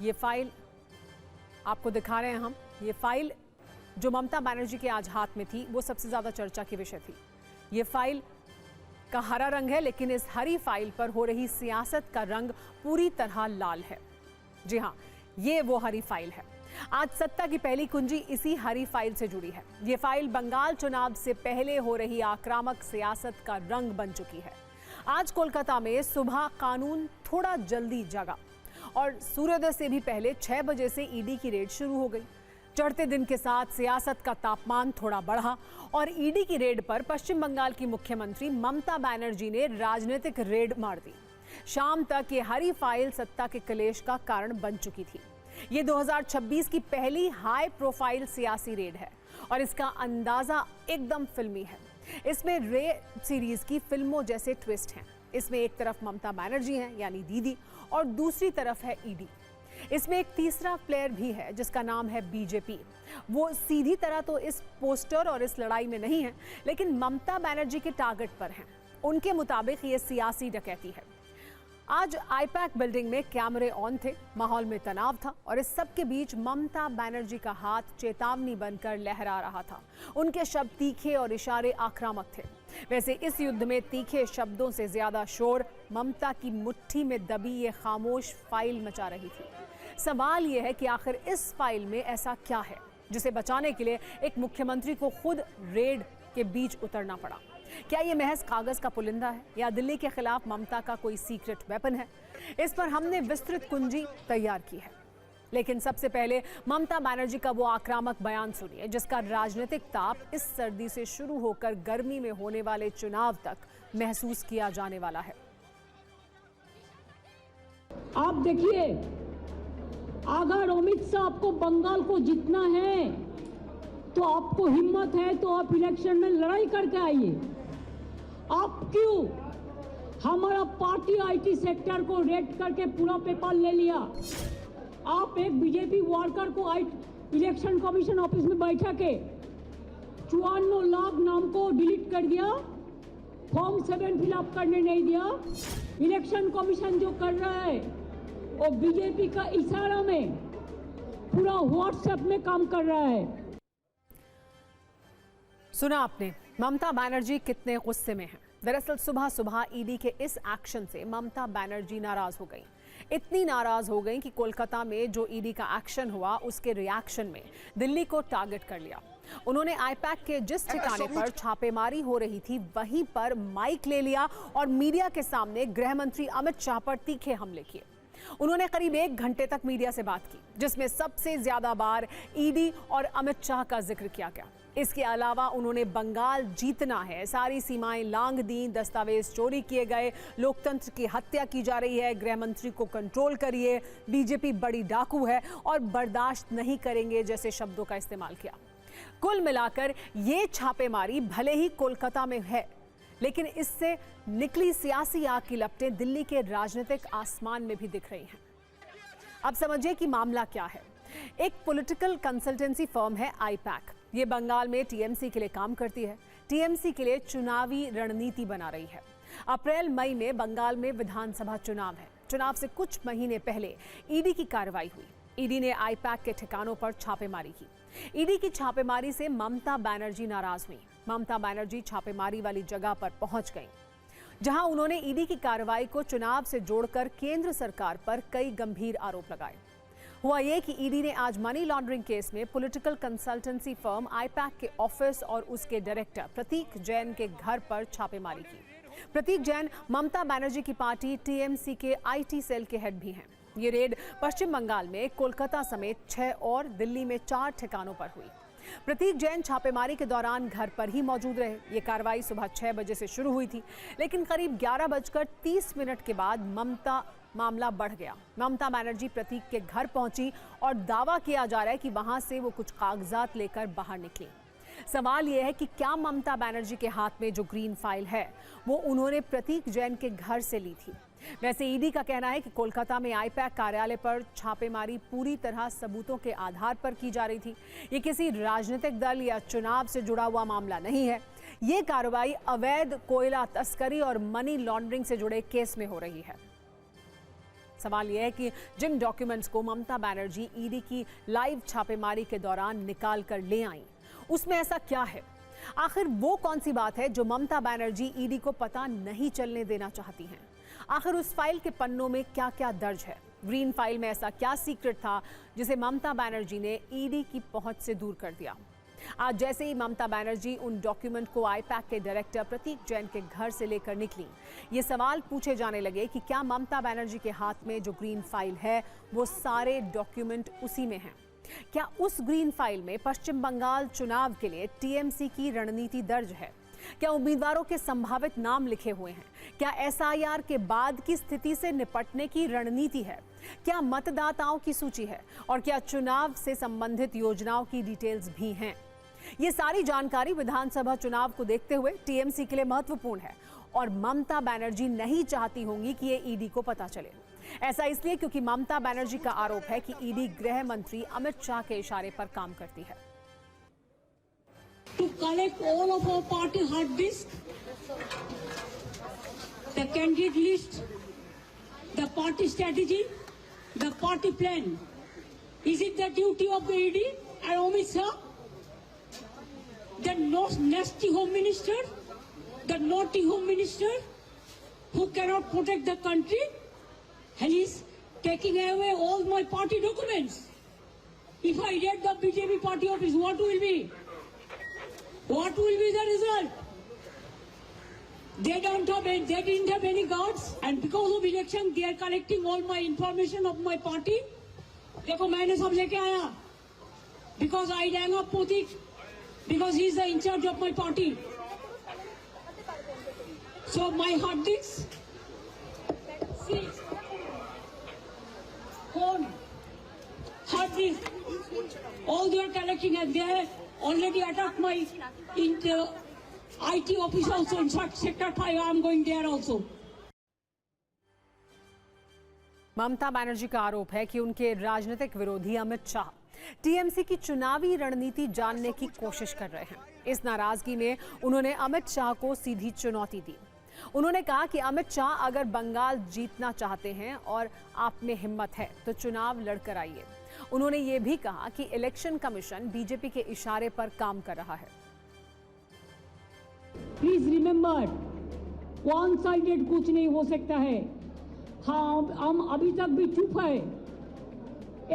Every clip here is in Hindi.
ये फाइल आपको दिखा रहे हैं हम। ये फाइल जो ममता बनर्जी के आज हाथ में थी वो सबसे ज्यादा चर्चा की विषय थी। ये फाइल का हरा रंग है, लेकिन इस हरी फाइल पर हो रही सियासत का रंग पूरी तरह लाल है। जी हां, ये वो हरी फाइल है। आज सत्ता की पहली कुंजी इसी हरी फाइल से जुड़ी है। ये फाइल बंगाल चुनाव से पहले हो रही आक्रामक सियासत का रंग बन चुकी है। आज कोलकाता में सुबह कानून थोड़ा जल्दी जगा और सूर्योदय से भी पहले 6 बजे से ईडी की रेड शुरू हो गई। चढ़ते दिन के साथ सियासत का तापमान थोड़ा बढ़ा और ईडी की रेड पर पश्चिम बंगाल की मुख्यमंत्री ममता बनर्जी ने राजनीतिक रेड मार दी। शाम तक ये हरी फाइल सत्ता के क्लेश का कारण बन चुकी थी। ये 2026 की पहली हाई प्रोफाइल सियासी रेड है और इसका अंदाजा एकदम फिल्मी है। इसमें रे सीरीज की फिल्मों जैसे ट्विस्ट हैं। इसमें एक तरफ ममता बनर्जी हैं यानी दीदी और दूसरी तरफ है ईडी। इसमें एक तीसरा प्लेयर भी है जिसका नाम है बीजेपी। वो सीधी तरह तो इस पोस्टर और इस लड़ाई में नहीं है, लेकिन ममता बनर्जी के टारगेट पर हैं। उनके मुताबिक ये सियासी डकैती है। आज आईपैक बिल्डिंग में कैमरे ऑन थे, माहौल में तनाव था और इस सब के बीच ममता बनर्जी का हाथ चेतावनी बनकर लहरा रहा था। उनके शब्द तीखे और इशारे आक्रामक थे। वैसे इस युद्ध में तीखे शब्दों से ज्यादा शोर ममता की मुट्ठी में दबी ये खामोश फाइल मचा रही थी। सवाल यह है कि आखिर इस फाइल में ऐसा क्या है जिसे बचाने के लिए एक मुख्यमंत्री को खुद रेड के बीच उतरना पड़ा। क्या ये महज कागज का पुलिंदा है या दिल्ली के खिलाफ ममता का कोई सीक्रेट वेपन है? इस पर हमने विस्तृत कुंजी तैयार की है, लेकिन सबसे पहले ममता बनर्जी का वो आक्रामक बयान सुनिए जिसका राजनीतिक ताप इस सर्दी से शुरू होकर गर्मी में होने वाले चुनाव तक महसूस किया जाने वाला है। आप देखिए, अगर अमित शाह आपको बंगाल को जीतना है तो आपको हिम्मत है तो आप इलेक्शन में लड़ाई करके आइए। आप क्यों हमारा पार्टी आईटी सेक्टर को रेड करके पूरा पेपर ले लिया? आप एक बीजेपी वर्कर को इलेक्शन कमीशन ऑफिस में बैठा के 54 लाख नाम को डिलीट कर दिया, फॉर्म 7 फिलअप करने नहीं दिया। इलेक्शन कमीशन जो कर रहा है वो बीजेपी का इशारा में पूरा व्हाट्सएप में काम कर रहा है। सुना आपने ममता बनर्जी कितने गुस्से में हैं। दरअसल सुबह सुबह ईडी के इस एक्शन से ममता बनर्जी नाराज हो गई। इतनी नाराज हो गई कि कोलकाता में जो ईडी का एक्शन हुआ उसके रिएक्शन में दिल्ली को टारगेट कर लिया। उन्होंने आईपैक के जिस ठिकाने पर छापेमारी हो रही थी वहीं पर माइक ले लिया और मीडिया के सामने गृह मंत्री अमित शाह पर तीखे हमले किए। उन्होंने करीब 1 घंटे तक मीडिया से बात की जिसमें सबसे ज्यादा बार ईडी और अमित शाह का जिक्र किया गया। इसके अलावा उन्होंने बंगाल जीतना है, सारी सीमाएं लांघ दी, दस्तावेज चोरी किए गए, लोकतंत्र की हत्या की जा रही है, गृह मंत्री को कंट्रोल करिए, बीजेपी बड़ी डाकू है और बर्दाश्त नहीं करेंगे जैसे शब्दों का इस्तेमाल किया। कुल मिलाकर ये छापेमारी भले ही कोलकाता में है, लेकिन इससे निकली सियासी आग की लपटें दिल्ली के राजनीतिक आसमान में भी दिख रही हैं। अब समझिए कि मामला क्या है। एक पॉलिटिकल कंसल्टेंसी फर्म है आईपैक। ये बंगाल में टीएमसी के लिए काम करती है, टीएमसी के लिए चुनावी रणनीति बना रही है। अप्रैल मई में बंगाल में विधानसभा चुनाव है। चुनाव से कुछ महीने पहले ईडी की कार्रवाई हुई। ईडी ने आईपैक के ठिकानों पर छापेमारी की। ईडी की छापेमारी से ममता बनर्जी नाराज हुई। ममता बनर्जी छापेमारी वाली जगह पर पहुंच गईं, जहां उन्होंने ईडी की कार्रवाई को चुनाव से जोड़कर केंद्र सरकार पर कई गंभीर आरोप लगाए। हुआ ये कि ईडी ने आज मनी लॉन्ड्रिंग केस में पॉलिटिकल कंसल्टेंसी फर्म आईपैक के ऑफिस और उसके डायरेक्टर प्रतीक जैन के घर पर छापेमारी की। प्रतीक जैन ममता बनर्जी की पार्टी टीएमसी के आईटी सेल के हेड भी हैं। ये रेड पश्चिम बंगाल में कोलकाता समेत 6 और दिल्ली में 4 ठिकानों पर हुई। प्रतीक जैन छापेमारी के दौरान घर पर ही मौजूद रहे। ये कार्रवाई सुबह 6 बजे से शुरू हुई थी, लेकिन करीब 11:30 के बाद मामला बढ़ गया। ममता बनर्जी प्रतीक के घर पहुंची और दावा किया जा रहा है कि वहां से वो कुछ कागजात लेकर बाहर निकली। सवाल यह है कि क्या ममता बनर्जी के हाथ में जो ग्रीन फाइल है वो उन्होंने प्रतीक जैन के घर से ली थी? वैसे ईडी का कहना है कि कोलकाता में आईपैक कार्यालय पर छापेमारी पूरी तरह सबूतों के आधार पर की जा रही थी। ये किसी राजनीतिक दल या चुनाव से जुड़ा हुआ मामला नहीं है। ये कार्रवाई अवैध कोयला तस्करी और मनी लॉन्ड्रिंग से जुड़े केस में हो रही है। सवाल यह है कि जिन डॉक्यूमेंट्स को ममता बनर्जी ईडी की लाइव छापेमारी के दौरान निकाल कर ले आई, उसमें ऐसा क्या है? आखिर वो कौन सी बात है जो ममता बनर्जी ईडी को पता नहीं चलने देना चाहती हैं? आखिर उस फाइल के पन्नों में क्या क्या दर्ज है? ग्रीन फाइल में ऐसा क्या सीक्रेट था जिसे ममता बनर्जी ने ईडी की पहुंच से दूर कर दिया? आज जैसे ही ममता बनर्जी उन डॉक्यूमेंट को आईपैक के डायरेक्टर प्रतीक जैन के घर से लेकर निकली, ये सवाल पूछे जाने लगे कि क्या ममता बनर्जी के हाथ में जो ग्रीन फाइल है वो सारे डॉक्यूमेंट उसी में हैं? क्या उस ग्रीन फाइल में पश्चिम बंगाल चुनाव के लिए टीएमसी की रणनीति दर्ज है? क्या उम्मीदवारों के संभावित नाम लिखे हुए हैं? क्या एसआईआर के बाद की स्थिति से निपटने की रणनीति है? क्या मतदाताओं की सूची है? और क्या चुनाव से संबंधित योजनाओं की डिटेल्स भी हैं? ये सारी जानकारी विधानसभा चुनाव को देखते हुए टीएमसी के लिए महत्वपूर्ण है और ममता बनर्जी नहीं चाहती होंगी कि ये ईडी को पता चले। ऐसा इसलिए क्योंकि ममता बनर्जी का आरोप है कि ईडी गृह मंत्री अमित शाह के इशारे पर काम करती है। To collect all of our party hard disk, the candidate list, the party strategy, the party plan. Is it the duty of the ED and Amit Shah? The nasty home minister, the naughty home minister who cannot protect the country, and he's taking away all my party documents. If I get the BJP party office, what will be? What will be the result? They didn't have any guards, and because of election, they are collecting all my information of my party. देखो मैंने सब लेके आया, because I rang up Pratik, because he is the in charge of my party. So my hard disk, see, phone, hard disk, all they are collecting, and they are already attacked my IT office also. In fact, Sector 5, I am going there also. Mamata Banerjee का आरोप है कि उनके राजनीतिक विरोधी अमित शाह टीएमसी की चुनावी रणनीति जानने की कोशिश कर रहे हैं। इस नाराजगी में उन्होंने अमित शाह को सीधी चुनौती दी। उन्होंने कहा कि अमित शाह अगर बंगाल जीतना चाहते हैं और आप में हिम्मत है तो चुनाव लड़कर आइए। उन्होंने ये भी कहा कि इलेक्शन कमीशन बीजेपी के इशारे पर काम कर रहा है। प्लीज रिमेंबर, वन साइडेड कुछ नहीं हो सकता है। हाँ, हम अभी तक भी चुप है,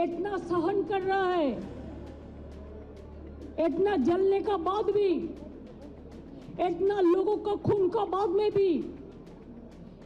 इतना सहन कर रहा है, इतना जलने का बाद भी, इतना लोगों का खून का बाद में भी,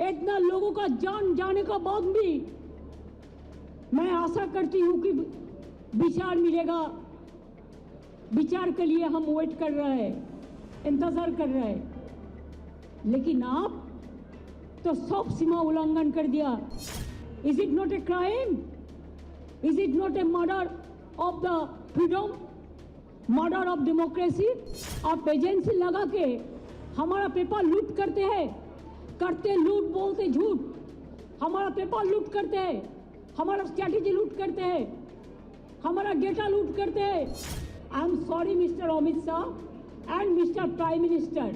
इतना लोगों का जान जाने का बाद भी मैं आशा करती हूँ कि विचार मिलेगा। विचार के लिए हम वेट कर रहे हैं, इंतजार कर रहे हैं, लेकिन आप तो सब सीमा उल्लंघन कर दिया। Is it not a crime? Is it not a murder of the freedom, murder of democracy? आप एजेंसी लगा के हमारा पेपर लूट करते हैं, करते लूट बोलते झूठ, हमारा पेपर लूट करते हैं, हमारा स्ट्रैटेजी लूट करते हैं, हमारा डेटा लूट करते हैं। I am sorry mister Amit Shah and mister prime minister,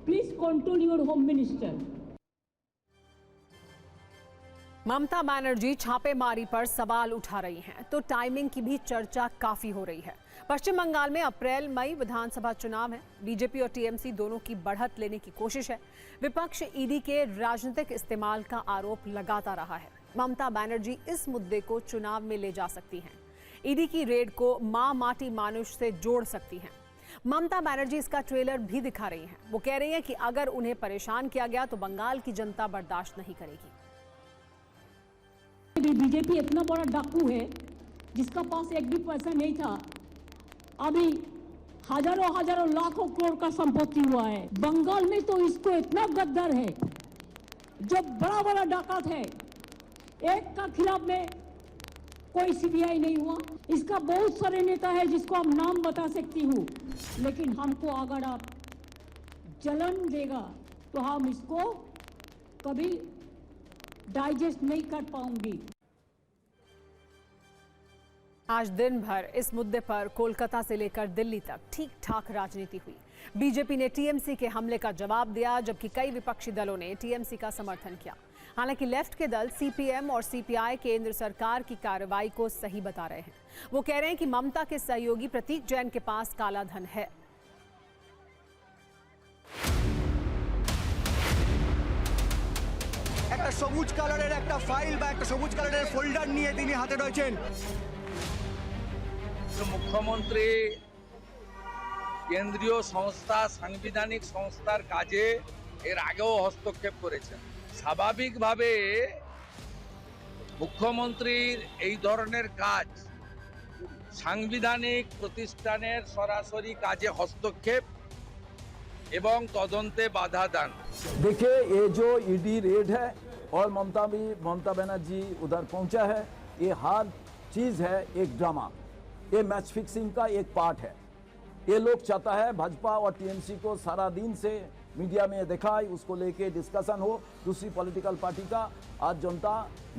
please control your home minister. Mamata Banerjee छापेमारी पर सवाल उठा रही हैं तो टाइमिंग की भी चर्चा काफी हो रही है। पश्चिम बंगाल में अप्रैल मई विधानसभा चुनाव है। बीजेपी और टीएमसी दोनों की बढ़त लेने की कोशिश है। विपक्ष ईडी के राजनीतिक इस्तेमाल का आरोप लगाता रहा है। ममता बनर्जी इस मुद्दे को चुनाव में ले जा सकती हैं। ईडी की रेड को मां माटी मानुष से जोड़ सकती हैं। ममता बनर्जी इसका ट्रेलर भी दिखा रही हैं। वो कह रही हैं कि अगर उन्हें परेशान किया गया तो बंगाल की जनता बर्दाश्त नहीं करेगी। बीजेपी इतना बड़ा डाकू है जिसका पास एक भी पैसा नहीं था, अभी हजारों लाखों करोड़ का संपत्ति हुआ है। बंगाल में तो इसको इतना गद्दार है, जो बड़ा बड़ा डाकत है, एक का खिलाफ में कोई सीबीआई नहीं हुआ। इसका बहुत सारे नेता है जिसको हम नाम बता सकती हूँ, लेकिन हमको अगर आप जलन देगा तो हम इसको कभी डाइजेस्ट नहीं कर पाऊंगी। आज दिन भर इस मुद्दे पर कोलकाता से लेकर दिल्ली तक ठीक ठाक राजनीति हुई। बीजेपी ने टीएमसी के हमले का जवाब दिया, जबकि कई विपक्षी दलों ने टीएमसी का समर्थन किया। हालांकि लेफ्ट के दल सीपीएम और सीपीआई केंद्र सरकार की कार्रवाई को सही बता रहे हैं। वो कह रहे हैं कि ममता के सहयोगी प्रतीक जैन के पास काला धन है। একটা সবুজ কালারের একটা ফাইল বা একটা সবুজ কালারের ফোল্ডার নিয়ে তিনি হাতে রয়েছেন। মুখ্যমন্ত্রী কেন্দ্রীয় সংস্থা সাংবিধানিক সংস্থার কাজে এর আগেও হস্তক্ষেপ করেছেন। স্বাভাবিকভাবে মুখ্যমন্ত্রীর এই ধরনের কাজ সাংবিধানিক প্রতিষ্ঠানের সরাসরি কাজে হস্তক্ষেপ এবং তদন্তে বাধা দান। देखिए, ये जो ईडी रेड है और ममता बनर्जी उधर पहुंचा है, ये हर चीज़ है एक ड्रामा, ये मैच फिक्सिंग का एक पार्ट है। ये लोग चाहता है भाजपा और टीएमसी को सारा दिन से मीडिया में दिखाए, उसको लेके डिस्कशन हो, दूसरी पॉलिटिकल पार्टी का आज जनता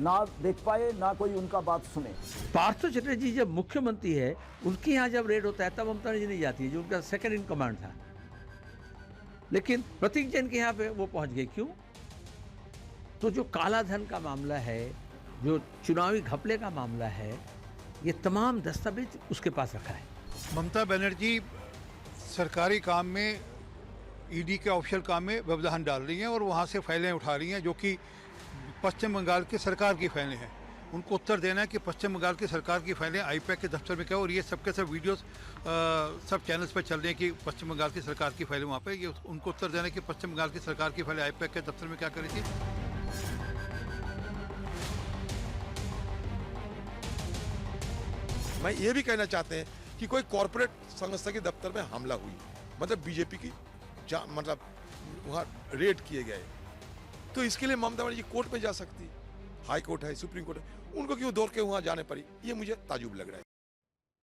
ना देख पाए, ना कोई उनका बात सुने। पार्थ चटर्जी जब मुख्यमंत्री है, उनके यहाँ जब रेड होता है तब ममता बनर्जी नहीं जाती है, जो उनका सेकंड इन कमांड था। लेकिन प्रतीक जैन के यहाँ पे वो पहुंच गए, क्यों? तो जो काला धन का मामला है, जो चुनावी घपले का मामला है, ये तमाम दस्तावेज उसके पास रखा है। ममता बनर्जी सरकारी काम में, ईडी के ऑफिशियल काम में व्यवधान डाल रही हैं और वहाँ से फाइलें उठा रही हैं जो कि पश्चिम बंगाल की सरकार की फाइलें हैं। उनको उत्तर देना है कि पश्चिम बंगाल की सरकार की फाइलें आईपैक के दफ्तर में क्या, और ये सबके सब वीडियोस सब चैनल्स पर चल रहे हैं कि पश्चिम बंगाल की सरकार की फाइलें वहाँ पे, ये उनको उत्तर देना है कि पश्चिम बंगाल की सरकार की फाइलें आईपैक के दफ्तर में क्या करी थी। मैं ये भी कहना चाहते हैं कि कोई कॉरपोरेट संस्था के दफ्तर में हमला हुई, मतलब बीजेपी की मतलब वहाँ रेड किए गए, तो इसके लिए ममता बनर्जी कोर्ट में जा सकती, हाई कोर्ट है, सुप्रीम कोर्ट है, उनको क्यों दौड़ के वहाँ जाने पड़ी, ये मुझे ताजुब लग रहा है।